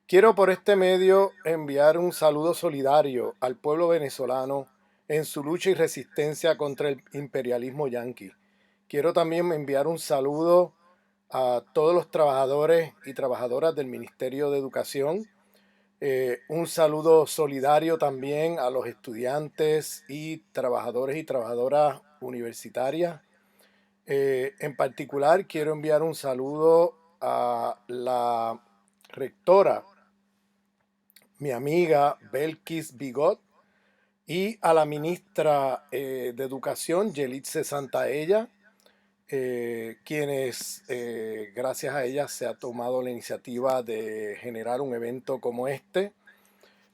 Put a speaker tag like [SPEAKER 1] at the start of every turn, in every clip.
[SPEAKER 1] Quiero por este medio enviar un saludo solidario al pueblo venezolano en su lucha y resistencia contra el imperialismo yanqui. Quiero también enviar un saludo a todos los trabajadores y trabajadoras del Ministerio de Educación, un saludo solidario también a los estudiantes y trabajadores y trabajadoras universitarias. En particular, quiero enviar un saludo a la rectora, mi amiga Belkis Bigot, y a la ministra de Educación, Yelitze Santaella, quienes, gracias a ellas, se ha tomado la iniciativa de generar un evento como este.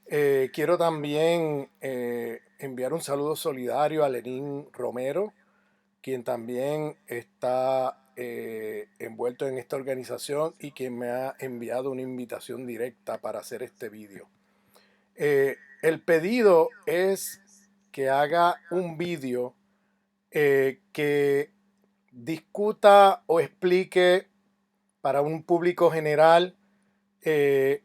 [SPEAKER 1] Quiero también enviar un saludo solidario a Lenín Romero, quien también está envuelto en esta organización y quien me ha enviado una invitación directa para hacer este vídeo. El pedido es que haga un vídeo que discuta o explique para un público general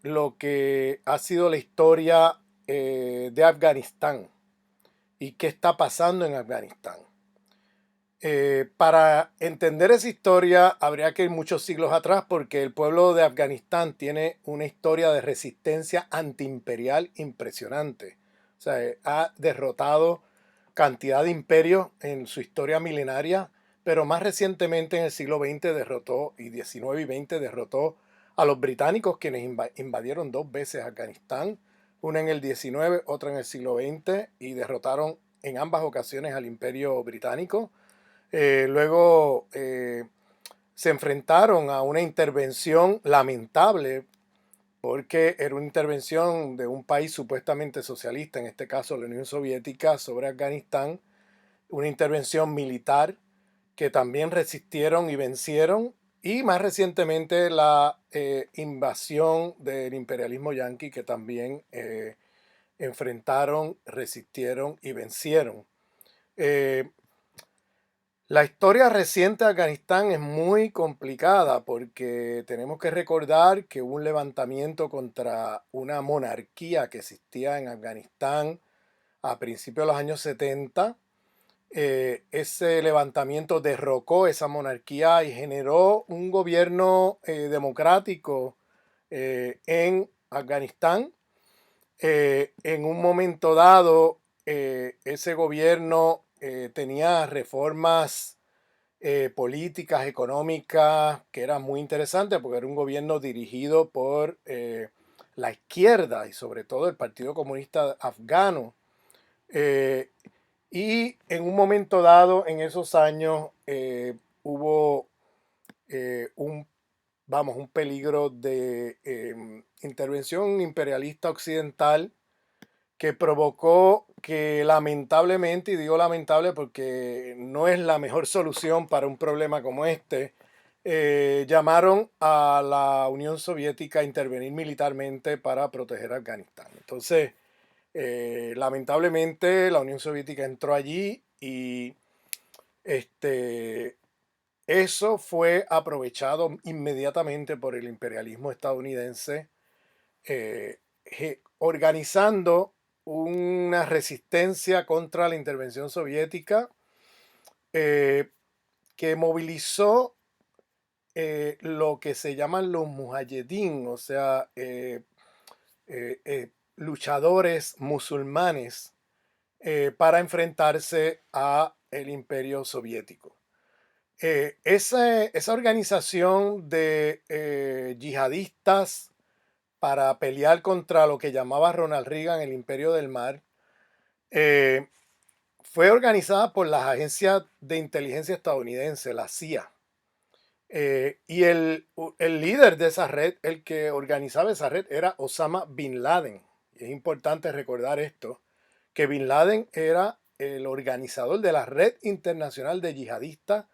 [SPEAKER 1] lo que ha sido la historia de Afganistán y qué está pasando en Afganistán. Para entender esa historia habría que ir muchos siglos atrás porque el pueblo de Afganistán tiene una historia de resistencia antiimperial impresionante. O sea, ha derrotado cantidad de imperios en su historia milenaria, pero más recientemente en el siglo XX derrotó, y XIX y XX derrotó a los británicos, quienes invadieron dos veces Afganistán, una en el XIX, otra en el siglo XX, y derrotaron en ambas ocasiones al imperio británico. Luego se enfrentaron a una intervención lamentable porque era una intervención de un país supuestamente socialista, en este caso la Unión Soviética, sobre Afganistán, una intervención militar que también resistieron y vencieron, y más recientemente la invasión del imperialismo yanqui que también enfrentaron, resistieron y vencieron. Eh, La historia reciente de Afganistán es muy complicada porque tenemos que recordar que hubo un levantamiento contra una monarquía que existía en Afganistán a principios de los años 70. Ese levantamiento derrocó esa monarquía y generó un gobierno democrático en Afganistán. En un momento dado, ese gobierno tenía reformas políticas, económicas, que eran muy interesantes porque era un gobierno dirigido por la izquierda y sobre todo el Partido Comunista Afgano. Eh, y en un momento dado, en esos años, hubo un, vamos, un peligro de intervención imperialista occidental que provocó que lamentablemente, y digo lamentable porque no es la mejor solución para un problema como este, llamaron a la Unión Soviética a intervenir militarmente para proteger a Afganistán. Entonces, lamentablemente la Unión Soviética entró allí y este, eso fue aprovechado inmediatamente por el imperialismo estadounidense, organizando una resistencia contra la intervención soviética eh, que movilizó lo que se llaman los mujahedín, o sea, luchadores musulmanes para enfrentarse a el imperio soviético. Esa organización de yihadistas para pelear contra lo que llamaba Ronald Reagan el Imperio del Mar, eh, fue organizada por las agencias de inteligencia estadounidense, la CIA. Y el líder de esa red, el que organizaba esa red, era Osama Bin Laden. Y es importante recordar esto, que Bin Laden era el organizador de la red internacional de yihadistas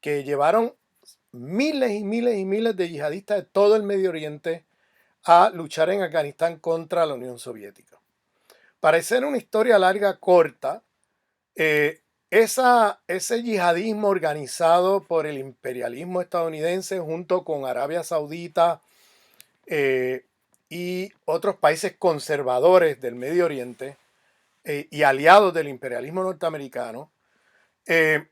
[SPEAKER 1] que llevaron miles y miles y miles de yihadistas de todo el Medio Oriente a luchar en Afganistán contra la Unión Soviética. Para hacer una historia larga, corta, eh, ese yihadismo organizado por el imperialismo estadounidense junto con Arabia Saudita, eh, y otros países conservadores del Medio Oriente y aliados del imperialismo norteamericano, eh,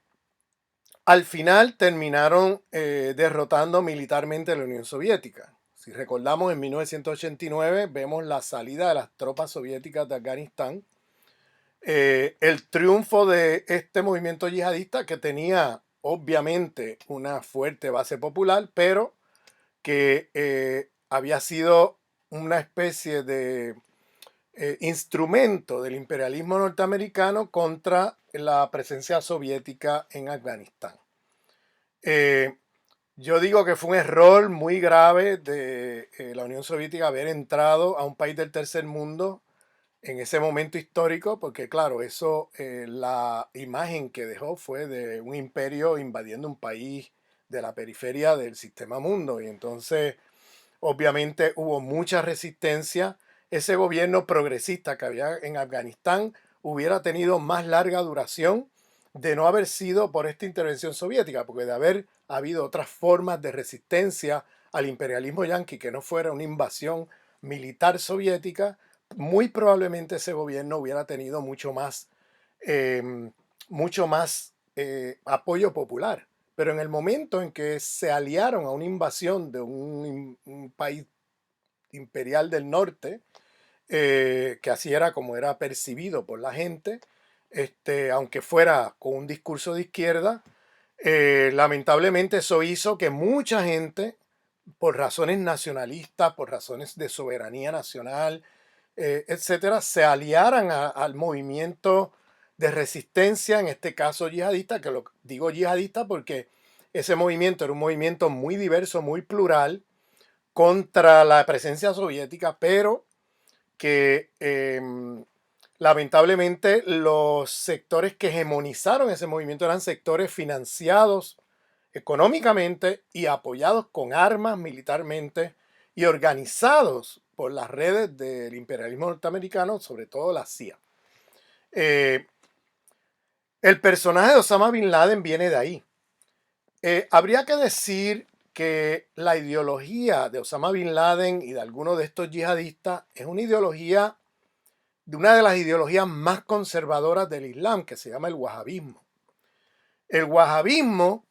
[SPEAKER 1] al final terminaron derrotando militarmente a la Unión Soviética. Si recordamos, en 1989 vemos la salida de las tropas soviéticas de Afganistán, el triunfo de este movimiento yihadista que tenía obviamente una fuerte base popular, pero que había sido una especie de instrumento del imperialismo norteamericano contra la presencia soviética en Afganistán. Eh, yo digo que fue un error muy grave de la Unión Soviética haber entrado a un país del tercer mundo en ese momento histórico, porque claro, eso, la imagen que dejó fue de un imperio invadiendo un país de la periferia del sistema mundo. Y entonces, obviamente, hubo mucha resistencia. Ese gobierno progresista que había en Afganistán hubiera tenido más larga duración de no haber sido por esta intervención soviética, porque de haber habido otras formas de resistencia al imperialismo yanqui que no fuera una invasión militar soviética, muy probablemente ese gobierno hubiera tenido eh, mucho más apoyo popular. Pero en el momento en que se aliaron a una invasión de un país imperial del norte, que así era como era percibido por la gente, aunque fuera con un discurso de izquierda, lamentablemente eso hizo que mucha gente, por razones nacionalistas, por razones de soberanía nacional, etcétera, se aliaran al movimiento de resistencia, en este caso yihadista, que lo digo yihadista porque ese movimiento era un movimiento muy diverso, muy plural, contra la presencia soviética, pero que lamentablemente los sectores que hegemonizaron ese movimiento eran sectores financiados económicamente y apoyados con armas militarmente y organizados por las redes del imperialismo norteamericano, sobre todo la CIA. Eh, el personaje de Osama Bin Laden viene de ahí. Habría que decir que la ideología de Osama Bin Laden y de algunos de estos yihadistas es una ideología, de una de las ideologías más conservadoras del Islam, que se llama el wahabismo. El wahabismo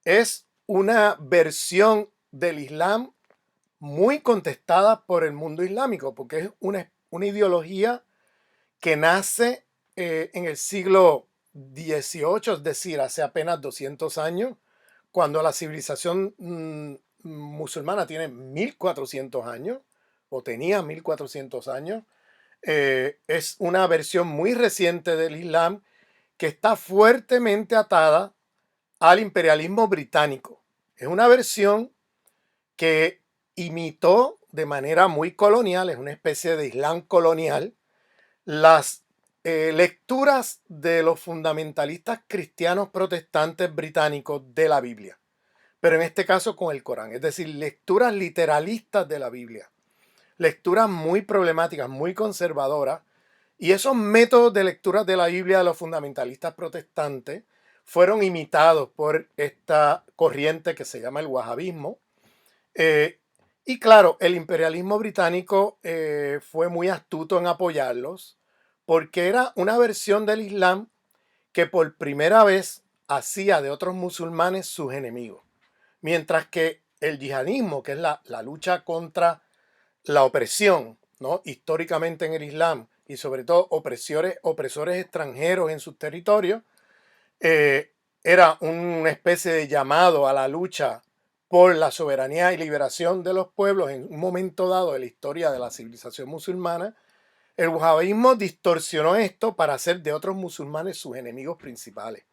[SPEAKER 1] es una versión del Islam muy contestada por el mundo islámico, porque es una ideología que nace en el siglo XVIII, es decir, hace apenas 200 años, cuando la civilización musulmana tiene 1400 años, o tenía 1400 años. Es una versión muy reciente del Islam que está fuertemente atada al imperialismo británico. Es una versión que imitó de manera muy colonial, es una especie de Islam colonial, las lecturas de los fundamentalistas cristianos protestantes británicos de la Biblia, pero en este caso con el Corán, es decir, lecturas literalistas de la Biblia, lecturas muy problemáticas, muy conservadoras, y esos métodos de lectura de la Biblia de los fundamentalistas protestantes fueron imitados por esta corriente que se llama el wahabismo. Eh, y claro, el imperialismo británico fue muy astuto en apoyarlos porque era una versión del Islam que por primera vez hacía de otros musulmanes sus enemigos. Mientras que el yihadismo, que es la lucha contra la opresión, ¿no? Históricamente en el Islam, y sobre todo opresores extranjeros en sus territorios, eh, era una especie de llamado a la lucha por la soberanía y liberación de los pueblos en un momento dado de la historia de la civilización musulmana. El wahabismo distorsionó esto para hacer de otros musulmanes sus enemigos principales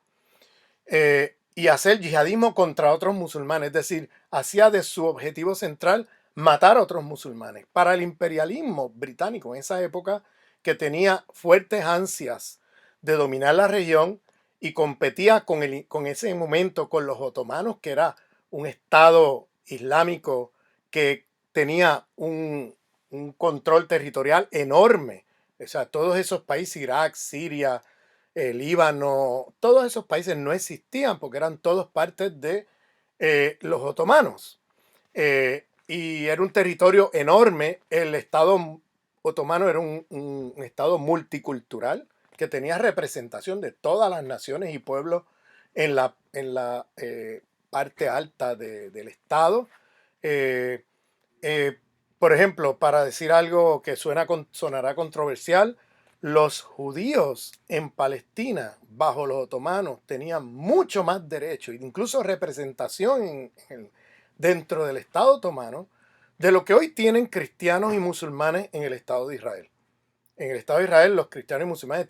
[SPEAKER 1] y hacer yihadismo contra otros musulmanes, es decir, hacía de su objetivo central matar a otros musulmanes. Para el imperialismo británico en esa época, que tenía fuertes ansias de dominar la región y competía con ese momento con los otomanos, que era un estado islámico que tenía un control territorial enorme. O sea, todos esos países, Irak, Siria, Líbano, todos esos países no existían porque eran todos partes de los otomanos. y era un territorio enorme. El Estado otomano era un Estado multicultural que tenía representación de todas las naciones y pueblos en la parte alta del Estado. Eh, eh, por ejemplo, para decir algo que sonará controversial, los judíos en Palestina, bajo los otomanos, tenían mucho más derecho, incluso representación dentro del Estado otomano, de lo que hoy tienen cristianos y musulmanes en el Estado de Israel. En el Estado de Israel, los cristianos y musulmanes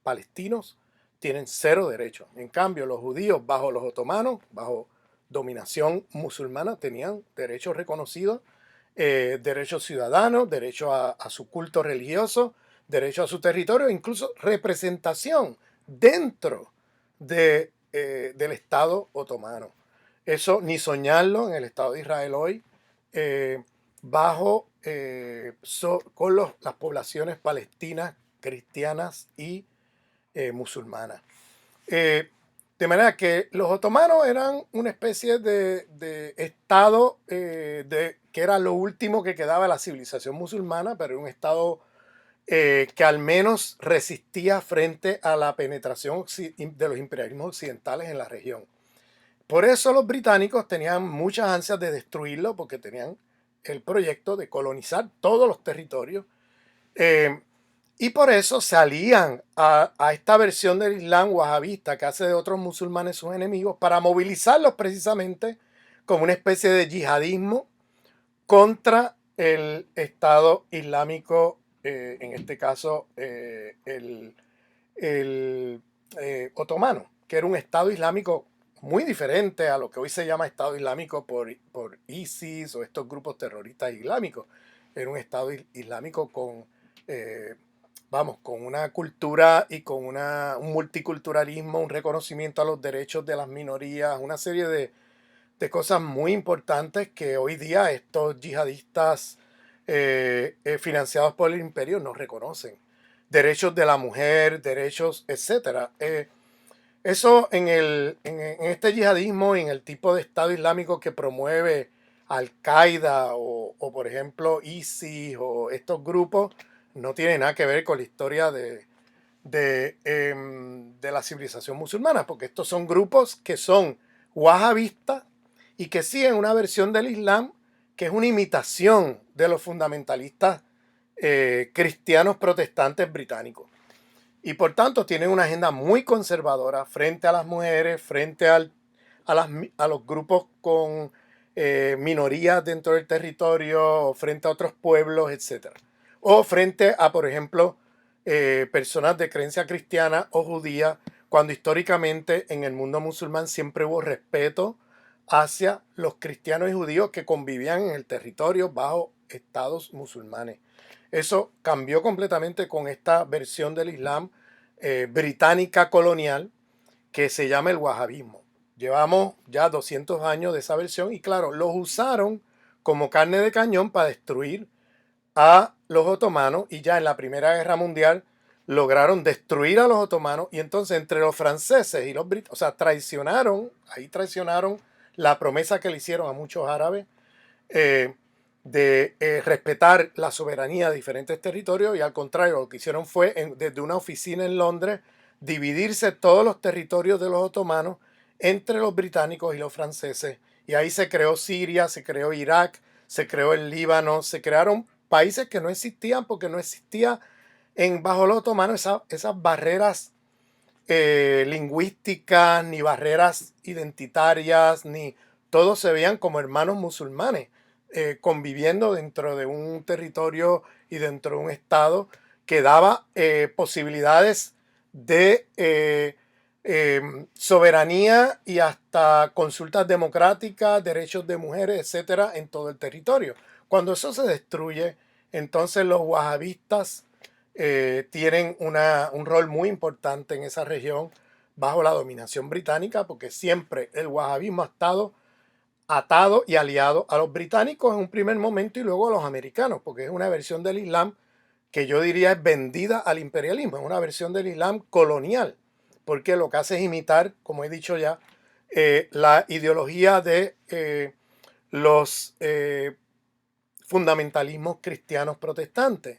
[SPEAKER 1] palestinos, tienen cero derechos. En cambio, los judíos bajo los otomanos, bajo dominación musulmana, tenían derechos reconocidos, derechos ciudadanos, derecho a su culto religioso, derecho a su territorio, incluso representación dentro del Estado otomano. Eso ni soñarlo en el Estado de Israel hoy, con las poblaciones palestinas, cristianas y musulmanas. De manera que los otomanos eran una especie de estado que era lo último que quedaba de la civilización musulmana, pero un estado que al menos resistía frente a la penetración de los imperialismos occidentales en la región. Por eso los británicos tenían muchas ansias de destruirlo, porque tenían el proyecto de colonizar todos los territorios. Y por eso salían a esta versión del Islam wahabista que hace de otros musulmanes sus enemigos, para movilizarlos precisamente como una especie de yihadismo contra el Estado Islámico, en este caso el otomano, que era un Estado Islámico muy diferente a lo que hoy se llama Estado Islámico por ISIS o estos grupos terroristas islámicos. Era un Estado Islámico con una cultura y con un multiculturalismo, un reconocimiento a los derechos de las minorías, una serie de cosas muy importantes que hoy día estos yihadistas financiados por el imperio no reconocen. Derechos de la mujer, derechos, etc. Eso en este yihadismo, en el tipo de Estado Islámico que promueve Al-Qaeda o por ejemplo ISIS o estos grupos, no tiene nada que ver con la historia de la civilización musulmana, porque estos son grupos que son wahabistas y que siguen una versión del Islam que es una imitación de los fundamentalistas cristianos protestantes británicos. Y por tanto tienen una agenda muy conservadora frente a las mujeres, frente a los grupos con minorías dentro del territorio, frente a otros pueblos, etc. O frente a, por ejemplo, personas de creencia cristiana o judía, cuando históricamente en el mundo musulmán siempre hubo respeto hacia los cristianos y judíos que convivían en el territorio bajo estados musulmanes. Eso cambió completamente con esta versión del Islam británica colonial que se llama el wahabismo. Llevamos ya 200 años de esa versión y claro, los usaron como carne de cañón para destruir a los otomanos, y ya en la Primera Guerra Mundial lograron destruir a los otomanos, y entonces entre los franceses y los británicos, o sea, traicionaron la promesa que le hicieron a muchos árabes de respetar la soberanía de diferentes territorios, y al contrario, lo que hicieron fue desde una oficina en Londres dividirse todos los territorios de los otomanos entre los británicos y los franceses, y ahí se creó Siria, se creó Irak, se creó el Líbano, se crearon países que no existían porque no existía bajo los otomanos esas barreras lingüísticas, ni barreras identitarias, ni todos se veían como hermanos musulmanes conviviendo dentro de un territorio y dentro de un estado que daba posibilidades de soberanía y hasta consultas democráticas, derechos de mujeres, etcétera, en todo el territorio. Cuando eso se destruye, entonces los wahabistas tienen un rol muy importante en esa región bajo la dominación británica, porque siempre el wahabismo ha estado atado y aliado a los británicos en un primer momento y luego a los americanos, porque es una versión del Islam que yo diría es vendida al imperialismo, es una versión del Islam colonial, porque lo que hace es imitar, como he dicho ya, la ideología de los fundamentalismos cristianos protestantes.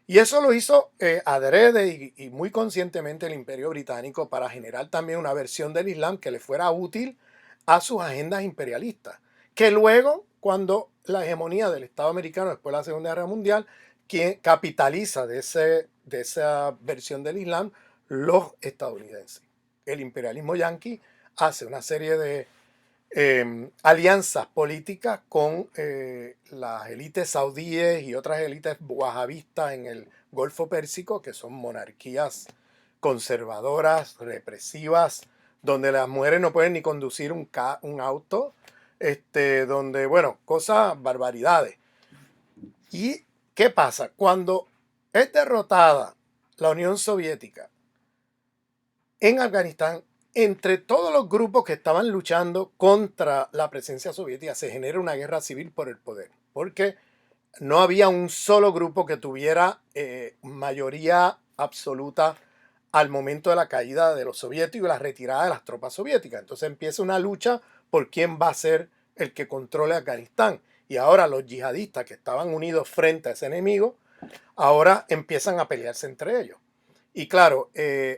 [SPEAKER 1] Y eso lo hizo adrede y muy conscientemente el Imperio Británico para generar también una versión del Islam que le fuera útil a sus agendas imperialistas. Que luego, cuando la hegemonía del Estado americano después de la Segunda Guerra Mundial, quien capitaliza de esa versión del Islam, los estadounidenses. El imperialismo yanqui hace una serie de alianzas políticas con las élites saudíes y otras élites wahabistas en el Golfo Pérsico, que son monarquías conservadoras, represivas, donde las mujeres no pueden ni conducir un auto, donde, bueno, cosas, barbaridades. ¿Y qué pasa? Cuando es derrotada la Unión Soviética en Afganistán, entre todos los grupos que estaban luchando contra la presencia soviética, se genera una guerra civil por el poder, porque no había un solo grupo que tuviera mayoría absoluta al momento de la caída de los soviéticos y la retirada de las tropas soviéticas. Entonces empieza una lucha por quién va a ser el que controle Afganistán. Y ahora los yihadistas que estaban unidos frente a ese enemigo, ahora empiezan a pelearse entre ellos. Y claro,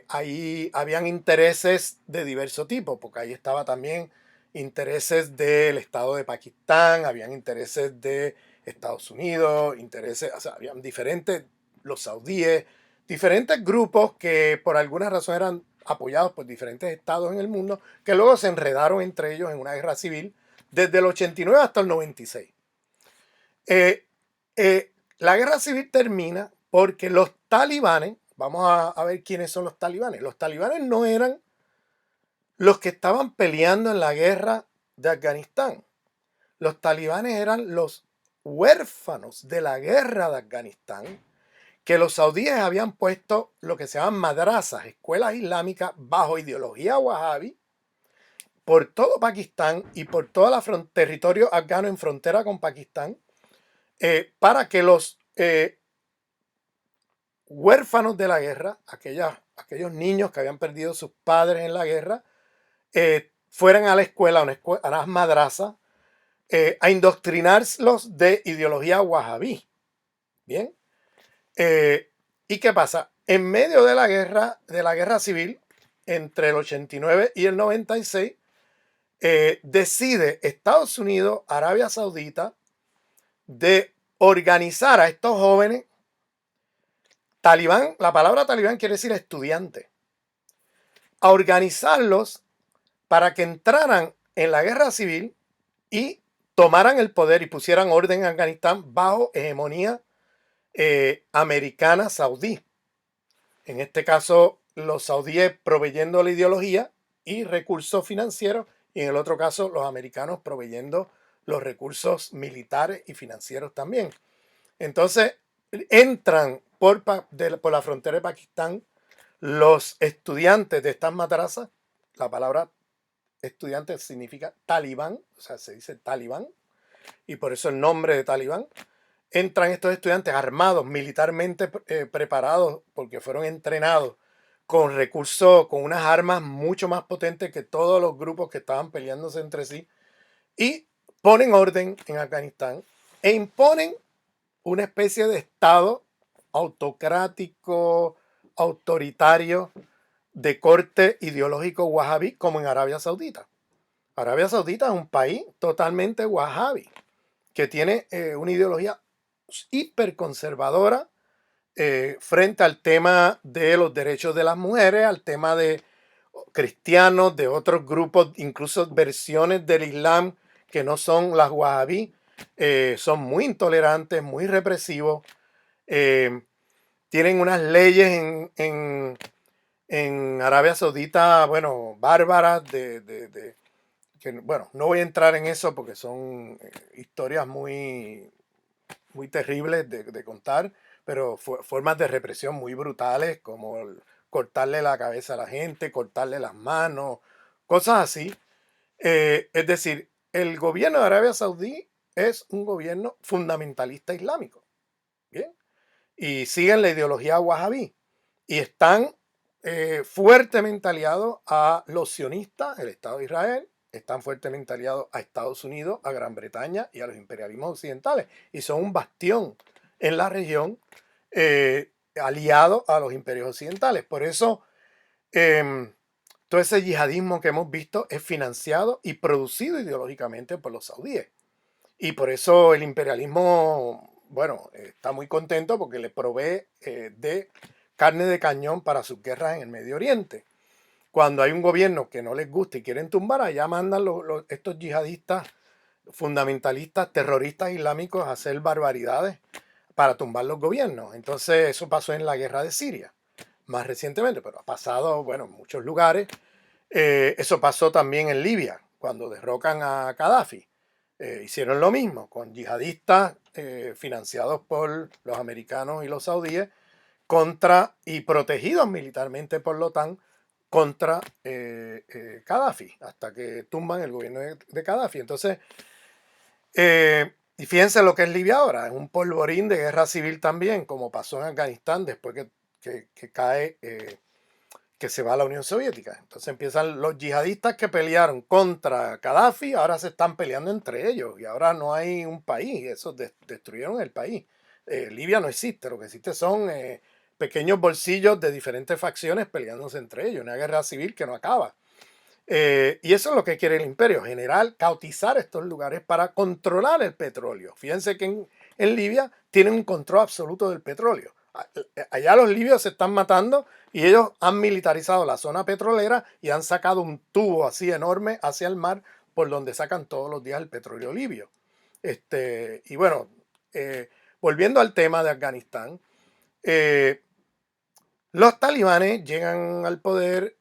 [SPEAKER 1] ahí habían intereses de diverso tipo, porque ahí estaba también intereses del Estado de Pakistán, habían intereses de Estados Unidos, intereses, o sea, habían diferentes, los saudíes, diferentes grupos que por alguna razón eran apoyados por diferentes estados en el mundo, que luego se enredaron entre ellos en una guerra civil desde el 89 hasta el 96. La guerra civil termina porque los talibanes, vamos a ver quiénes son los talibanes. Los talibanes no eran los que estaban peleando en la guerra de Afganistán. Los talibanes eran los huérfanos de la guerra de Afganistán, que los saudíes habían puesto lo que se llaman madrasas, escuelas islámicas bajo ideología wahhabi, por todo Pakistán y por todo el territorio afgano en frontera con Pakistán, para que los huérfanos de la guerra, aquellos niños que habían perdido sus padres en la guerra, fueran a la escuela, a las madrazas, a indoctrinarlos de ideología wahhabí. Bien. ¿Y qué pasa? En medio de la guerra civil, entre el 89 y el 96, decide Estados Unidos, Arabia Saudita, de organizar a estos jóvenes. Talibán, la palabra talibán quiere decir estudiante, a organizarlos para que entraran en la guerra civil y tomaran el poder y pusieran orden en Afganistán bajo hegemonía americana saudí. En este caso, los saudíes proveyendo la ideología y recursos financieros, y en el otro caso, los americanos proveyendo los recursos militares y financieros también. Entonces, entran por la frontera de Pakistán los estudiantes de estas madrasas. La palabra estudiante significa talibán, o sea, se dice talibán, y por eso el nombre de talibán. Entran estos estudiantes armados, militarmente preparados, porque fueron entrenados con recursos, con unas armas mucho más potentes que todos los grupos que estaban peleándose entre sí, y ponen orden en Afganistán e imponen una especie de estado autocrático, autoritario, de corte ideológico wahhabí, como en Arabia Saudita. Arabia Saudita es un país totalmente wahhabí, que tiene una ideología hiperconservadora frente al tema de los derechos de las mujeres, al tema de cristianos, de otros grupos, incluso versiones del Islam que no son las wahhabí, son muy intolerantes, muy represivos, tienen unas leyes en Arabia Saudita, bueno, bárbaras, que, bueno, no voy a entrar en eso porque son historias muy terribles de contar, pero formas de represión muy brutales, como cortarle la cabeza a la gente, cortarle las manos, cosas así. Es decir, el gobierno de Arabia Saudí es un gobierno fundamentalista islámico, ¿bien? Y siguen la ideología wahhabí y están fuertemente aliados a los sionistas, el Estado de Israel, están fuertemente aliados a Estados Unidos, a Gran Bretaña y a los imperialismos occidentales. Y son un bastión en la región aliado a los imperios occidentales. Por eso todo ese yihadismo que hemos visto es financiado y producido ideológicamente por los saudíes. Y por eso el imperialismo, bueno, está muy contento porque le provee de carne de cañón para sus guerras en el Medio Oriente. Cuando hay un gobierno que no les gusta y quieren tumbar, allá mandan estos yihadistas fundamentalistas, terroristas islámicos a hacer barbaridades para tumbar los gobiernos. Entonces eso pasó en la guerra de Siria, más recientemente, pero ha pasado, bueno, en muchos lugares. Eso pasó también en Libia, cuando derrocan a Gaddafi. Hicieron lo mismo con yihadistas financiados por los americanos y los saudíes contra y protegidos militarmente por la OTAN contra Gaddafi, hasta que tumban el gobierno de Gaddafi. Entonces, y fíjense lo que es Libia ahora, es un polvorín de guerra civil también, como pasó en Afganistán después que cae, que se va a la Unión Soviética. Entonces empiezan los yihadistas que pelearon contra Gaddafi, ahora se están peleando entre ellos y ahora no hay un país, esos destruyeron el país. Libia no existe, lo que existe son pequeños bolsillos de diferentes facciones peleándose entre ellos, una guerra civil que no acaba. Y eso es lo que quiere el imperio, general, cautizar estos lugares para controlar el petróleo. Fíjense que en Libia tienen un control absoluto del petróleo. Allá los libios se están matando y ellos han militarizado la zona petrolera y han sacado un tubo así enorme hacia el mar por donde sacan todos los días el petróleo libio. Y bueno, volviendo al tema de Afganistán, los talibanes llegan al poder.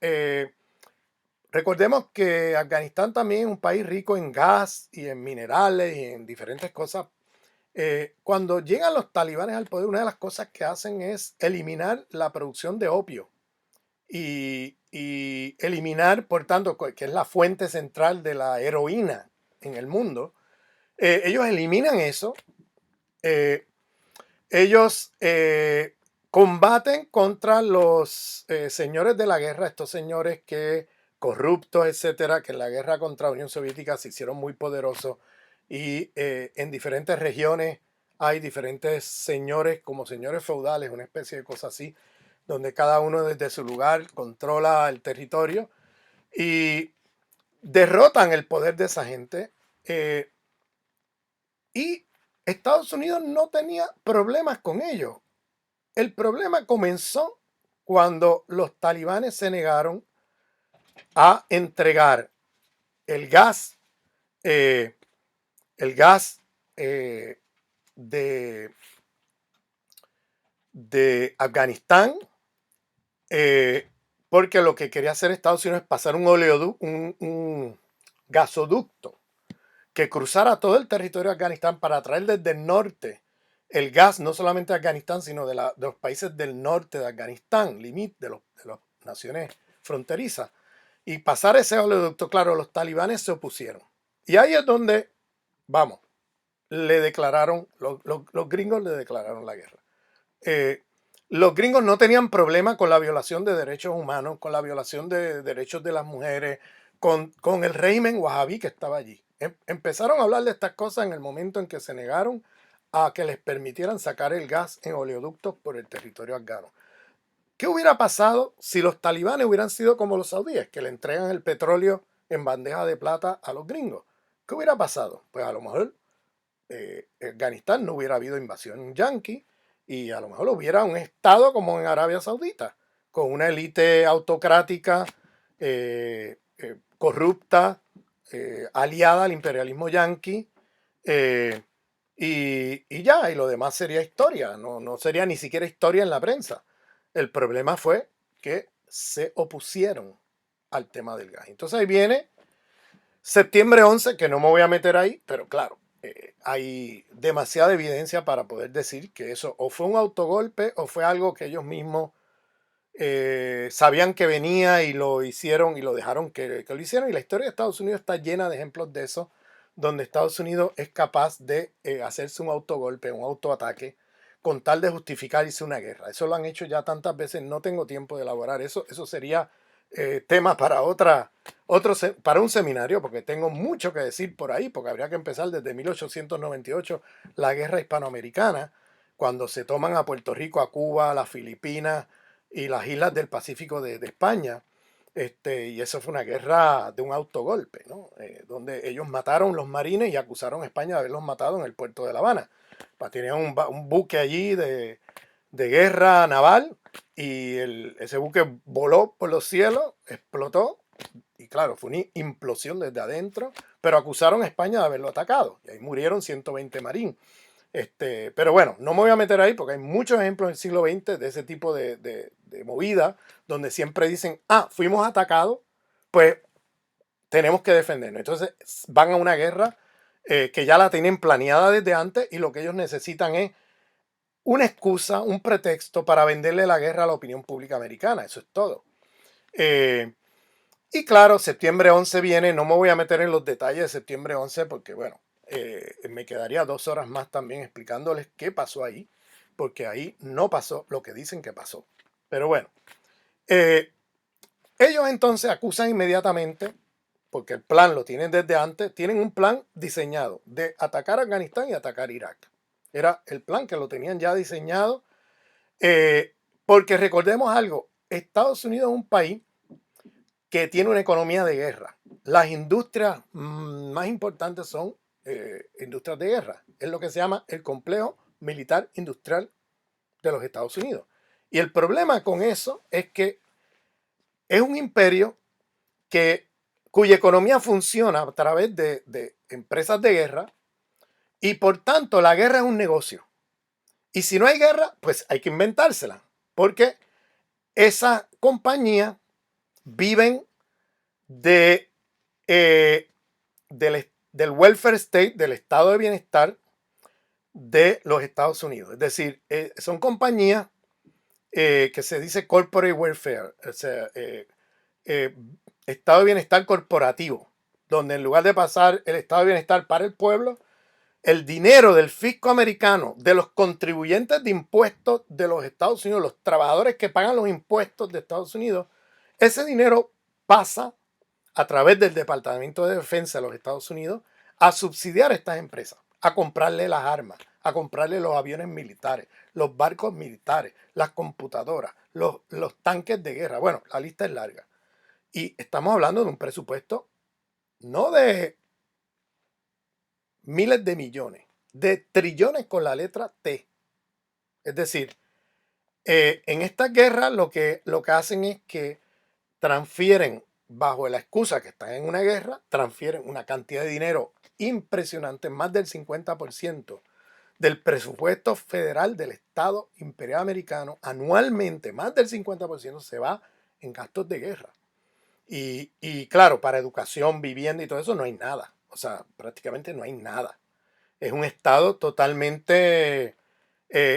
[SPEAKER 1] Recordemos que Afganistán también es un país rico en gas y en minerales y en diferentes cosas. Cuando llegan los talibanes al poder, una de las cosas que hacen es eliminar la producción de opio y eliminar, por tanto, que es la fuente central de la heroína en el mundo. Ellos eliminan eso. Ellos combaten contra los señores de la guerra, estos señores que corruptos, etcétera, que en la guerra contra la Unión Soviética se hicieron muy poderosos y en diferentes regiones hay diferentes señores, como señores feudales, una especie de cosa así, donde cada uno desde su lugar controla el territorio y derrotan el poder de esa gente. Y Estados Unidos no tenía problemas con ellos. El problema comenzó cuando los talibanes se negaron a entregar el gas, eh, el gas de Afganistán, porque lo que quería hacer Estados Unidos es pasar un gasoducto que cruzara todo el territorio de Afganistán para traer desde el norte el gas, no solamente de Afganistán, sino de los países del norte de Afganistán, de las naciones fronterizas, y pasar ese oleoducto. Claro, los talibanes se opusieron. Y ahí es donde, vamos, le declararon, los gringos le declararon la guerra. Los gringos no tenían problema con la violación de derechos humanos, con la violación de derechos de las mujeres, con el régimen wahabí que estaba allí. Empezaron a hablar de estas cosas en el momento en que se negaron a que les permitieran sacar el gas en oleoductos por el territorio afgano. ¿Qué hubiera pasado si los talibanes hubieran sido como los saudíes, que le entregan el petróleo en bandeja de plata a los gringos? ¿Qué hubiera pasado? Pues a lo mejor Afganistán no hubiera habido invasión yanqui y a lo mejor hubiera un estado como en Arabia Saudita, con una élite autocrática, corrupta, aliada al imperialismo yanqui, y ya, y lo demás sería historia, no sería ni siquiera historia en la prensa. El problema fue que se opusieron al tema del gas. Entonces ahí viene septiembre 11, que no me voy a meter ahí, pero claro, hay demasiada evidencia para poder decir que eso o fue un autogolpe o fue algo que ellos mismos sabían que venía y lo hicieron y lo dejaron que lo hicieron. Y la historia de Estados Unidos está llena de ejemplos de eso, donde Estados Unidos es capaz de hacerse un autogolpe, un autoataque, con tal de justificarse una guerra. Eso lo han hecho ya tantas veces, no tengo tiempo de elaborar eso. Eso sería tema para para un seminario, porque tengo mucho que decir por ahí, porque habría que empezar desde 1898, la guerra hispanoamericana, cuando se toman a Puerto Rico, a Cuba, a las Filipinas y las islas del Pacífico de España. Y eso fue una guerra de un autogolpe, ¿no? Donde ellos mataron los marines y acusaron a España de haberlos matado en el puerto de La Habana. Tenían un buque allí de guerra naval y ese buque voló por los cielos, explotó y claro, fue una implosión desde adentro, pero acusaron a España de haberlo atacado y ahí murieron 120 marines. Pero bueno, no me voy a meter ahí porque hay muchos ejemplos del siglo XX de ese tipo de movida donde siempre dicen, fuimos atacados, pues tenemos que defendernos. Entonces van a una guerra que ya la tienen planeada desde antes y lo que ellos necesitan es una excusa, un pretexto para venderle la guerra a la opinión pública americana. Eso es todo. Y claro, septiembre 11 viene, no me voy a meter en los detalles de septiembre 11 porque, bueno, me quedaría 2 horas más también explicándoles qué pasó ahí, porque ahí no pasó lo que dicen que pasó. Pero bueno, ellos entonces acusan inmediatamente, porque el plan lo tienen desde antes, tienen un plan diseñado de atacar a Afganistán y atacar Irak. Era el plan que lo tenían ya diseñado, porque recordemos algo, Estados Unidos es un país que tiene una economía de guerra. Las industrias más importantes son industrias de guerra. Es lo que se llama el complejo militar industrial de los Estados Unidos. Y el problema con eso es que es un imperio cuya economía funciona a través de empresas de guerra y por tanto la guerra es un negocio. Y si no hay guerra, pues hay que inventársela, porque esas compañías viven del welfare state, del estado de bienestar de los Estados Unidos. Es decir, son compañías que se dice corporate welfare, o sea, estado de bienestar corporativo, donde en lugar de pasar el estado de bienestar para el pueblo, el dinero del fisco americano, de los contribuyentes de impuestos de los Estados Unidos, los trabajadores que pagan los impuestos de Estados Unidos, ese dinero pasa a través del Departamento de Defensa de los Estados Unidos a subsidiar a estas empresas, a comprarle las armas, a comprarle los aviones militares, los barcos militares, las computadoras, los tanques de guerra. Bueno, la lista es larga. Y estamos hablando de un presupuesto no de miles de millones, de trillones con la letra T. Es decir, en estas guerras lo que hacen es que transfieren, bajo la excusa que están en una guerra, transfieren una cantidad de dinero impresionante, más del 50% del presupuesto federal del Estado Imperial Americano, anualmente, más del 50% se va en gastos de guerra. Y claro, para educación, vivienda y todo eso no hay nada. O sea, prácticamente no hay nada. Es un Estado totalmente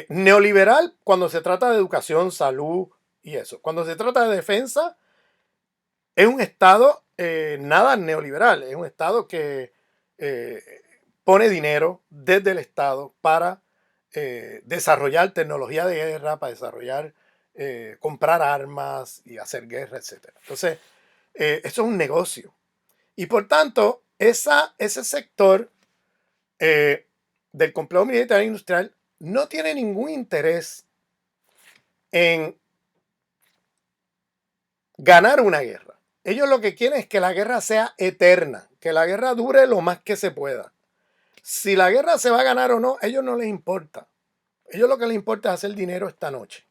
[SPEAKER 1] neoliberal cuando se trata de educación, salud y eso. Cuando se trata de defensa, es un Estado nada neoliberal. Es un Estado que pone dinero desde el Estado para desarrollar tecnología de guerra, para desarrollar, comprar armas y hacer guerra, etc. Entonces, eso es un negocio. Y por tanto, ese sector del complejo militar industrial no tiene ningún interés en ganar una guerra. Ellos lo que quieren es que la guerra sea eterna, que la guerra dure lo más que se pueda. Si la guerra se va a ganar o no, a ellos no les importa. A ellos lo que les importa es hacer dinero esta noche.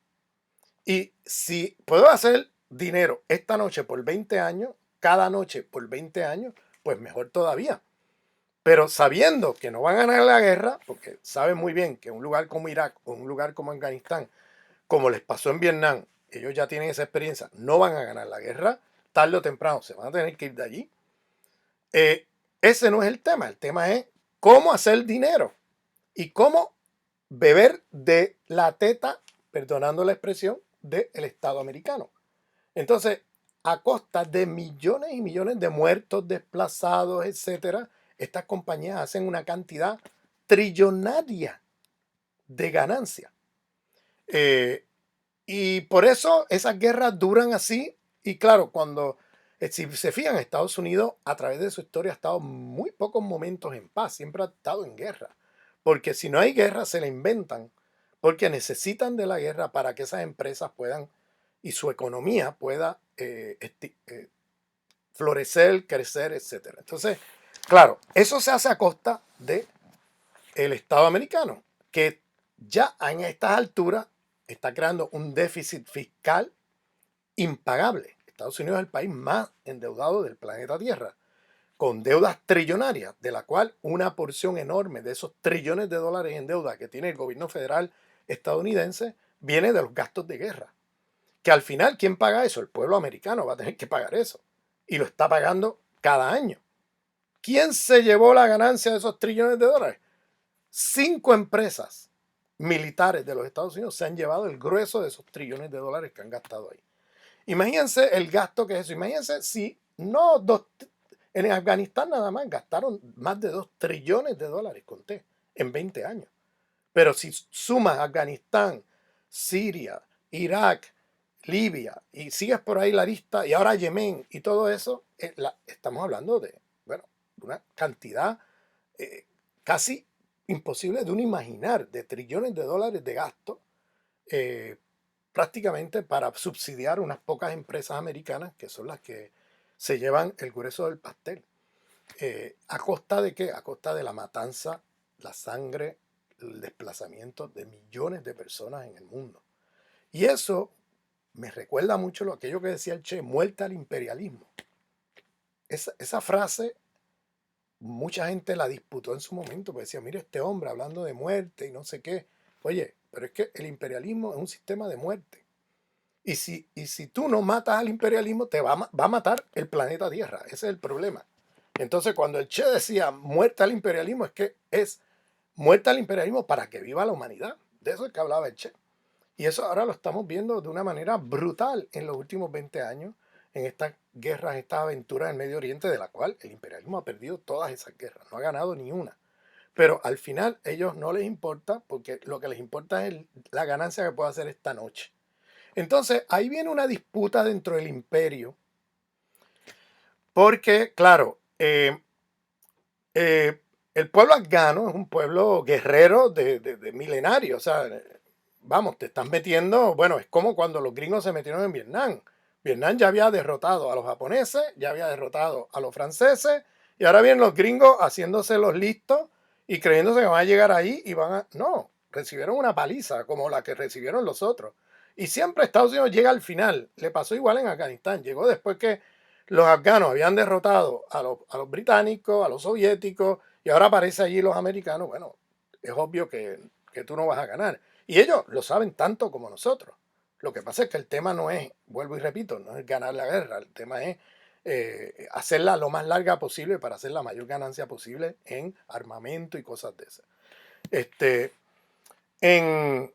[SPEAKER 1] Y si puedo hacer dinero esta noche por 20 años, cada noche por 20 años, pues mejor todavía. Pero sabiendo que no van a ganar la guerra, porque saben muy bien que un lugar como Irak o un lugar como Afganistán, como les pasó en Vietnam, ellos ya tienen esa experiencia, no van a ganar la guerra, tarde o temprano se van a tener que ir de allí. Ese no es el tema es cómo hacer dinero y cómo beber de la teta, perdonando la expresión, del Estado americano. Entonces, a costa de millones y millones de muertos, desplazados, etcétera, estas compañías hacen una cantidad trillonaria de ganancia. Y por eso esas guerras duran así Y claro, si se fijan, Estados Unidos a través de su historia ha estado muy pocos momentos en paz, siempre ha estado en guerra. Porque si no hay guerra, se la inventan, porque necesitan de la guerra para que esas empresas puedan y su economía pueda florecer, crecer, etcétera. Entonces, claro, eso se hace a costa de el Estado americano, que ya en estas alturas está creando un déficit fiscal impagable. Estados Unidos es el país más endeudado del planeta Tierra, con deudas trillonarias, de la cual una porción enorme de esos trillones de dólares en deuda que tiene el gobierno federal estadounidense viene de los gastos de guerra. Que al final, ¿quién paga eso? El pueblo americano va a tener que pagar eso. Y lo está pagando cada año. ¿Quién se llevó la ganancia de esos trillones de dólares? 5 empresas militares de los Estados Unidos se han llevado el grueso de esos trillones de dólares que han gastado ahí. Imagínense el gasto que es eso. Imagínense si no en Afganistán nada más gastaron más de 2 trillones de dólares, conté, en 20 años. Pero si sumas Afganistán, Siria, Irak, Libia, y sigues por ahí la lista, y ahora Yemen y todo eso, estamos hablando de, bueno, una cantidad casi imposible de uno imaginar, de trillones de dólares de gasto, prácticamente para subsidiar unas pocas empresas americanas, que son las que se llevan el grueso del pastel. ¿A costa de qué? A costa de la matanza, la sangre, el desplazamiento de millones de personas en el mundo. Y eso me recuerda mucho aquello que decía el Che, muerte al imperialismo. Esa frase mucha gente la disputó en su momento, porque decía, mire este hombre hablando de muerte y no sé qué. Oye, pero es que el imperialismo es un sistema de muerte. Y si tú no matas al imperialismo, te va a matar el planeta Tierra. Ese es el problema. Entonces, cuando el Che decía muerte al imperialismo, es que es muerte al imperialismo para que viva la humanidad. De eso es que hablaba el Che. Y eso ahora lo estamos viendo de una manera brutal en los últimos 20 años, en estas guerras, estas aventuras en Medio Oriente, de la cual el imperialismo ha perdido todas esas guerras, no ha ganado ni una. Pero al final ellos no les importa, porque lo que les importa es la ganancia que puede hacer esta noche. Entonces ahí viene una disputa dentro del imperio, porque claro, el pueblo afgano es un pueblo guerrero de milenario, o sea, vamos, te estás metiendo, bueno, es como cuando los gringos se metieron en Vietnam. Vietnam ya había derrotado a los japoneses, ya había derrotado a los franceses, y ahora vienen los gringos haciéndose los listos y creyéndose que van a llegar ahí y van a... No, recibieron una paliza como la que recibieron los otros. Y siempre Estados Unidos llega al final. Le pasó igual en Afganistán. Llegó después que los afganos habían derrotado a los británicos, a los soviéticos, y ahora aparece allí los americanos. Bueno, es obvio que tú no vas a ganar. Y ellos lo saben tanto como nosotros. Lo que pasa es que el tema no es, vuelvo y repito, no es ganar la guerra. El tema es hacerla lo más larga posible para hacer la mayor ganancia posible en armamento y cosas de esas. En,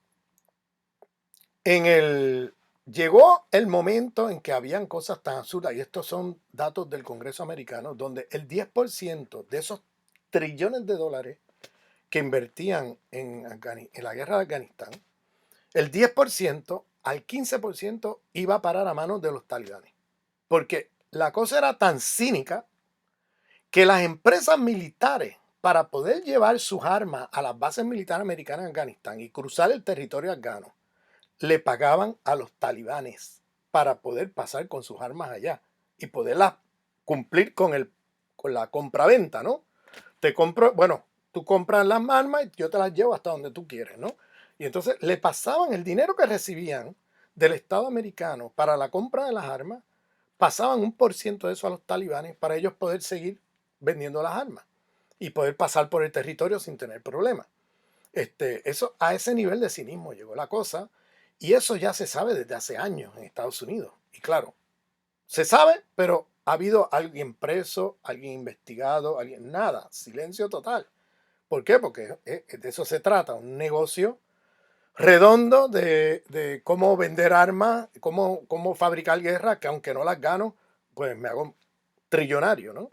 [SPEAKER 1] llegó el momento en que habían cosas tan absurdas, y estos son datos del Congreso americano, donde el 10% de esos trillones de dólares que invertían en la guerra de Afganistán, el 10% al 15% iba a parar a manos de los talibanes. Porque la cosa era tan cínica que las empresas militares, para poder llevar sus armas a las bases militares americanas en Afganistán y cruzar el territorio afgano, le pagaban a los talibanes para poder pasar con sus armas allá y poderlas cumplir con la compraventa, ¿no? Te compro, bueno, tú compras las armas y yo te las llevo hasta donde tú quieres, ¿no? Y entonces le pasaban el dinero que recibían del Estado americano para la compra de las armas, pasaban 1% de eso a los talibanes para ellos poder seguir vendiendo las armas y poder pasar por el territorio sin tener problemas. Eso, a ese nivel de cinismo llegó la cosa, y eso ya se sabe desde hace años en Estados Unidos. Y claro, se sabe, pero ha habido alguien preso, alguien investigado, alguien nada, silencio total. ¿Por qué? Porque de eso se trata, un negocio redondo de cómo vender armas, cómo fabricar guerra, que aunque no las gano, pues me hago trillonario, ¿no?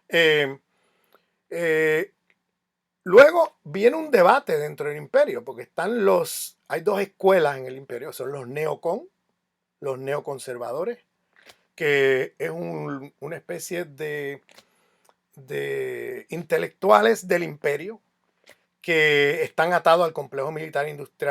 [SPEAKER 1] Eh, eh, Luego viene un debate dentro del imperio, porque hay dos escuelas en el imperio, son los neocon, los neoconservadores, que es una especie de intelectuales del imperio que están atados al complejo militar industrial